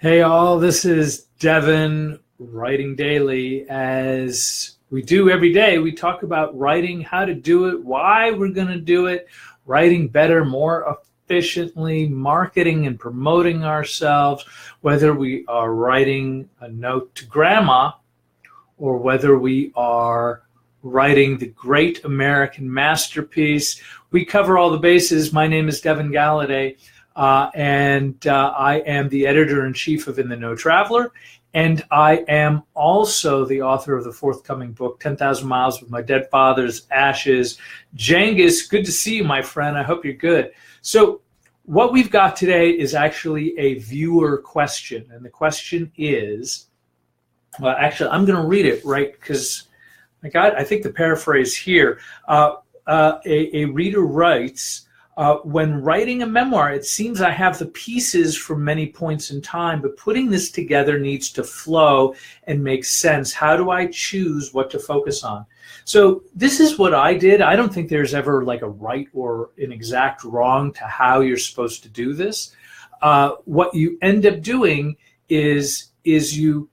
Hey all, this is Devin, writing daily. As we do every day, we talk about writing, how to do it, why we're going to do it, writing better, more efficiently, marketing and promoting ourselves, whether we are writing a note to grandma or whether we are writing the great American masterpiece. We cover all the bases. My name is Devin Galaudet. And I am the editor-in-chief of In the No Traveler, and I am also the author of the forthcoming book, 10,000 Miles with My Dead Father's Ashes. Jengis, good to see you, my friend. I hope you're good. So what we've got today is actually a viewer question, and the question is, well, actually, I'm going to read it, right, because I think the paraphrase here. A reader writes, when writing a memoir, it seems I have the pieces from many points in time, but putting this together needs to flow and make sense. How do I choose what to focus on? So this is what I did. I don't think there's ever like a right or an exact wrong to how you're supposed to do this. What you end up doing is you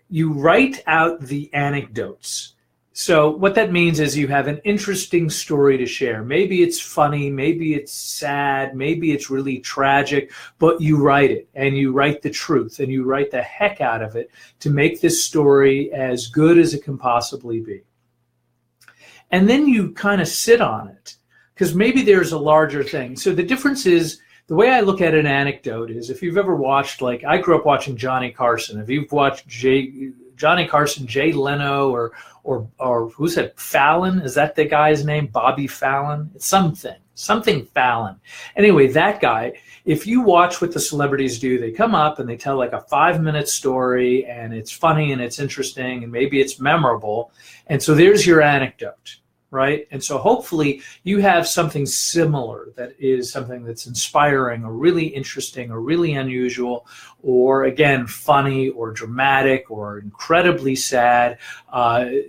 write out the anecdotes. So what that means is you have an interesting story to share. Maybe it's funny, maybe it's sad, maybe it's really tragic, but you write it, and you write the truth, and you write the heck out of it to make this story as good as it can possibly be. And then you kind of sit on it, because maybe there's a larger thing. So the difference is, the way I look at an anecdote is, if you've ever watched, like I grew up watching Johnny Carson. If you've watched Johnny Carson, Jay Leno, or who's that? Fallon? Is that the guy's name? Bobby Fallon? It's something Fallon. Anyway, that guy, if you watch what the celebrities do, they come up and they tell like a 5-minute story, and it's funny and it's interesting and maybe it's memorable. And so there's your anecdote, right? And so hopefully you have something similar that is something that's inspiring or really interesting or really unusual, or again, funny or dramatic or incredibly sad.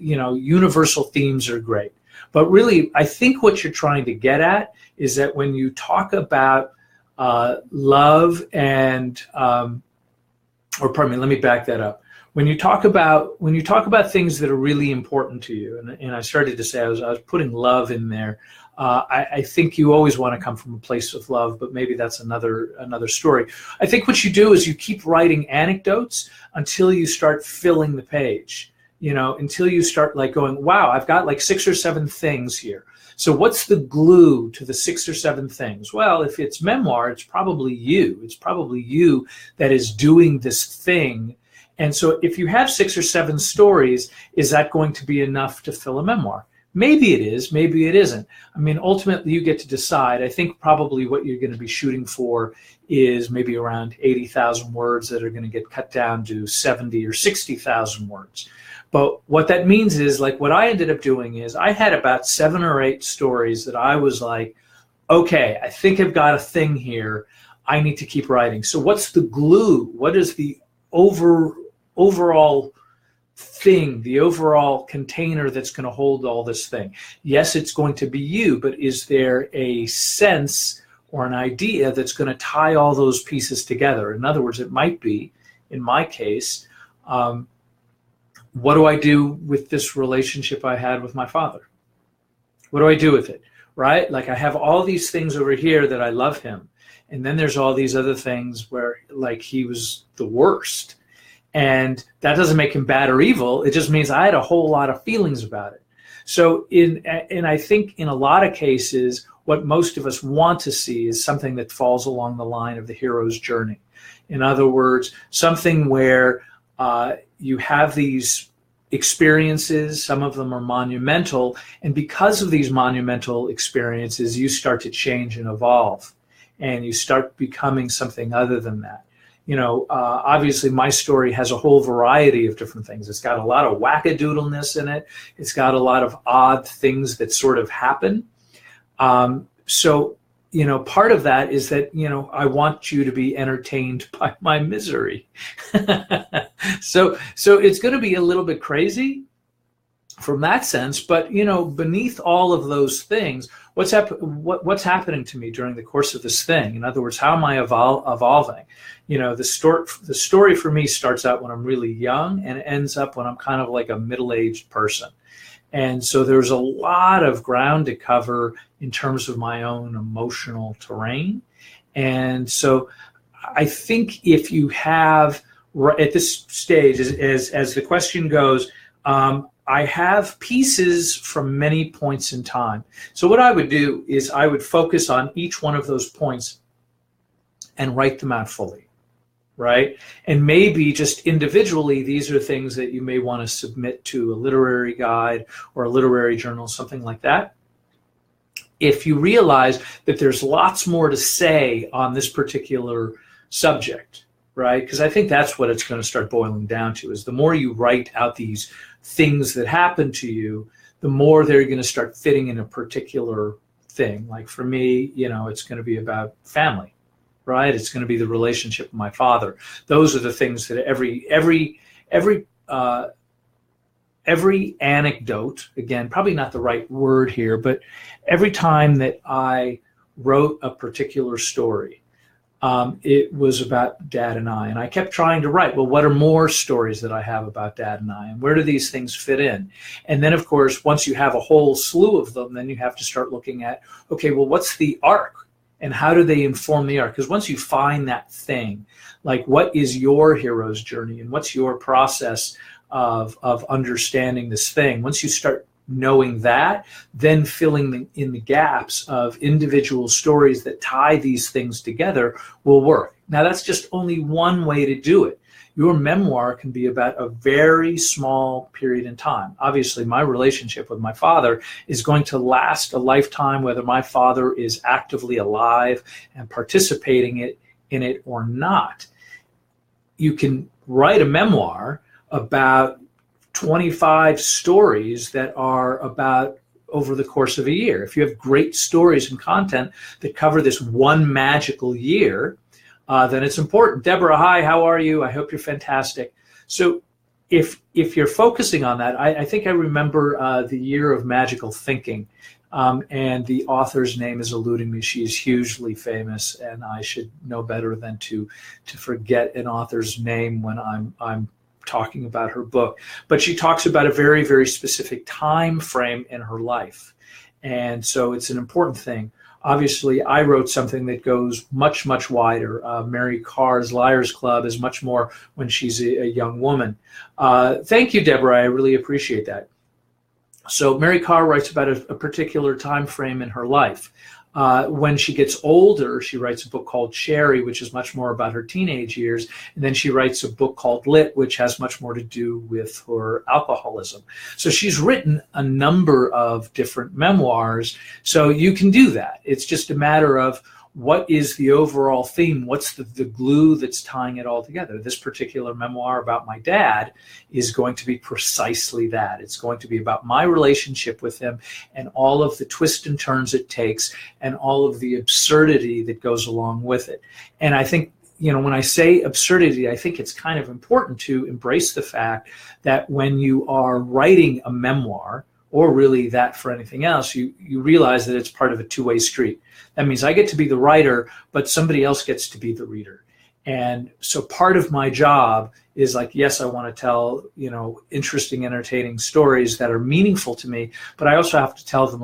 Universal themes are great. But really, I think what you're trying to get at is that when you talk about love and, or pardon me, let me back that up. When you talk about things that are really important to you, and I started to say I was putting love in there. I think you always want to come from a place of love, but maybe that's another story. I think what you do is you keep writing anecdotes until you start filling the page. Until you start like going, wow, I've got like 6 or 7 things here. So what's the glue to the 6 or 7 things? Well, if it's memoir, it's probably you. It's probably you that is doing this thing. And so if you have 6 or 7 stories, is that going to be enough to fill a memoir? Maybe it is, maybe it isn't. I mean, ultimately you get to decide. I think probably what you're going to be shooting for is maybe around 80,000 words that are going to get cut down to 70 or 60,000 words. But what that means is, like, what I ended up doing is I had about 7 or 8 stories that I was like, okay, I think I've got a thing here. I need to keep writing. So what's the glue? What is the overall thing, the overall container that's going to hold all this thing? Yes, it's going to be you, but is there a sense or an idea that's going to tie all those pieces together? In other words, it might be, in my case, what do I do with this relationship I had with my father? What do I do with it, right? Like, I have all these things over here that I love him, and then there's all these other things where, like, he was the worst. And that doesn't make him bad or evil. It just means I had a whole lot of feelings about it. So I think in a lot of cases, what most of us want to see is something that falls along the line of the hero's journey. In other words, something where you have these experiences, some of them are monumental, and because of these monumental experiences, you start to change and evolve, and you start becoming something other than that. Obviously my story has a whole variety of different things. It's got a lot of wackadoodleness in it. It's got a lot of odd things that sort of happen. So part of that is that, I want you to be entertained by my misery. So it's going to be a little bit crazy. from that sense. But beneath all of those things, what's happening to me during the course of this thing? In other words, how am I evolving? The story for me starts out when I'm really young and ends up when I'm kind of like a middle-aged person. And so there's a lot of ground to cover in terms of my own emotional terrain. And so I think if you have, at this stage, as the question goes, I have pieces from many points in time. So what I would do is I would focus on each one of those points and write them out fully, right? And maybe just individually, these are things that you may want to submit to a literary guide or a literary journal, something like that. If you realize that there's lots more to say on this particular subject, right? Because I think that's what it's going to start boiling down to, is the more you write out these things that happen to you, the more they're going to start fitting in a particular thing. Like for me, it's going to be about family, right? It's going to be the relationship with my father. Those are the things that every anecdote, again, probably not the right word here, but every time that I wrote a particular story, it was about Dad and I. And I kept trying to write, well, what are more stories that I have about Dad and I? And where do these things fit in? And then, of course, once you have a whole slew of them, then you have to start looking at, okay, well, what's the arc? And how do they inform the arc? Because once you find that thing, like what is your hero's journey and what's your process of understanding this thing, once you start knowing that, then filling in the gaps of individual stories that tie these things together will work. Now, that's just only one way to do it. Your memoir can be about a very small period in time. Obviously, my relationship with my father is going to last a lifetime, whether my father is actively alive and participating in it or not. You can write a memoir about 25 stories that are about over the course of a year. If you have great stories and content that cover this one magical year, then it's important. Deborah, hi, how are you? I hope you're fantastic. So if you're focusing on that, I think I remember The Year of Magical Thinking, and the author's name is eluding me. She is hugely famous, and I should know better than to forget an author's name when I'm talking about her book. But she talks about a very, very specific time frame in her life. And so it's an important thing. Obviously, I wrote something that goes much, much wider. Mary Carr's Liars Club is much more when she's a young woman. Thank you, Deborah. I really appreciate that. So Mary Carr writes about a particular time frame in her life. When she gets older, she writes a book called Cherry, which is much more about her teenage years. And then she writes a book called Lit, which has much more to do with her alcoholism. So she's written a number of different memoirs. So you can do that. It's just a matter of what is the overall theme? What's the glue that's tying it all together? This particular memoir about my dad is going to be precisely that. It's going to be about my relationship with him and all of the twists and turns it takes and all of the absurdity that goes along with it. And I think, when I say absurdity, I think it's kind of important to embrace the fact that when you are writing a memoir, or really that for anything else, you realize that it's part of a two-way street. That means I get to be the writer, but somebody else gets to be the reader. And so part of my job is like, yes, I want to tell, interesting, entertaining stories that are meaningful to me, but I also have to tell them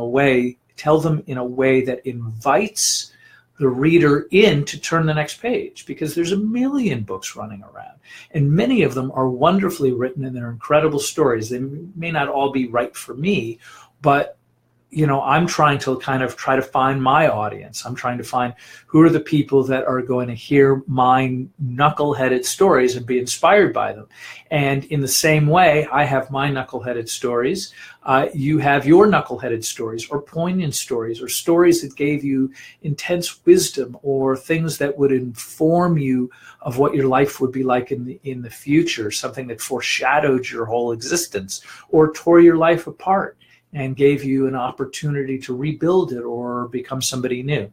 in a way that invites the reader in to turn the next page, because there's a million books running around and many of them are wonderfully written and they're incredible stories. They may not all be right for me, but I'm trying to try to find my audience. I'm trying to find who are the people that are going to hear my knuckleheaded stories and be inspired by them. And in the same way, I have my knuckleheaded stories. You have your knuckleheaded stories or poignant stories or stories that gave you intense wisdom or things that would inform you of what your life would be like in the future, something that foreshadowed your whole existence or tore your life apart and gave you an opportunity to rebuild it or become somebody new.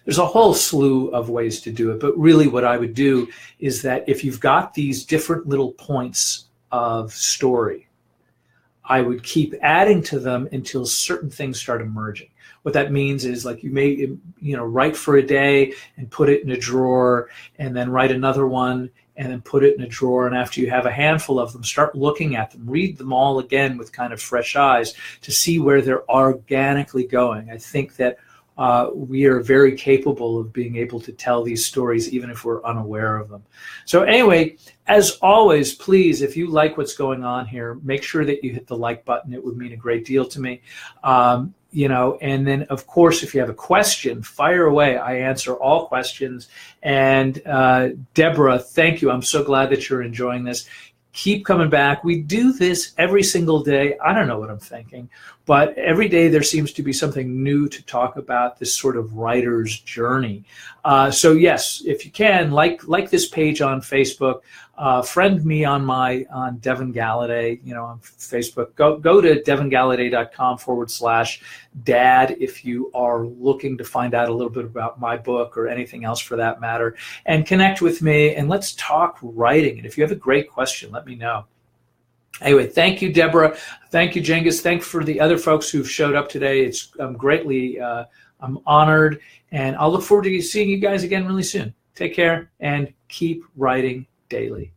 There's a whole slew of ways to do it, but really what I would do is that if you've got these different little points of story, I would keep adding to them until certain things start emerging. What that means is, like, you may, write for a day and put it in a drawer, and then write another one and then put it in a drawer. And after you have a handful of them, start looking at them, read them all again with kind of fresh eyes to see where they're organically going. I think that we are very capable of being able to tell these stories even if we're unaware of them. So anyway, as always, please, if you like what's going on here, make sure that you hit the like button. It would mean a great deal to me. And then, of course, if you have a question, fire away. I answer all questions. And Deborah, thank you. I'm so glad that you're enjoying this. Keep coming back. We do this every single day. I don't know what I'm thinking, but every day there seems to be something new to talk about, this sort of writer's journey. So yes, if you can, like this page on Facebook, friend me on Devin Galaudet, on Facebook. Go to devingallaudet.com/dad if you are looking to find out a little bit about my book or anything else for that matter, and connect with me and let's talk writing. And if you have a great question, let me know. Anyway, thank you, Deborah. Thank you, Cengiz. Thanks for the other folks who've showed up today. I'm honored, and I'll look forward to seeing you guys again really soon. Take care and keep writing daily.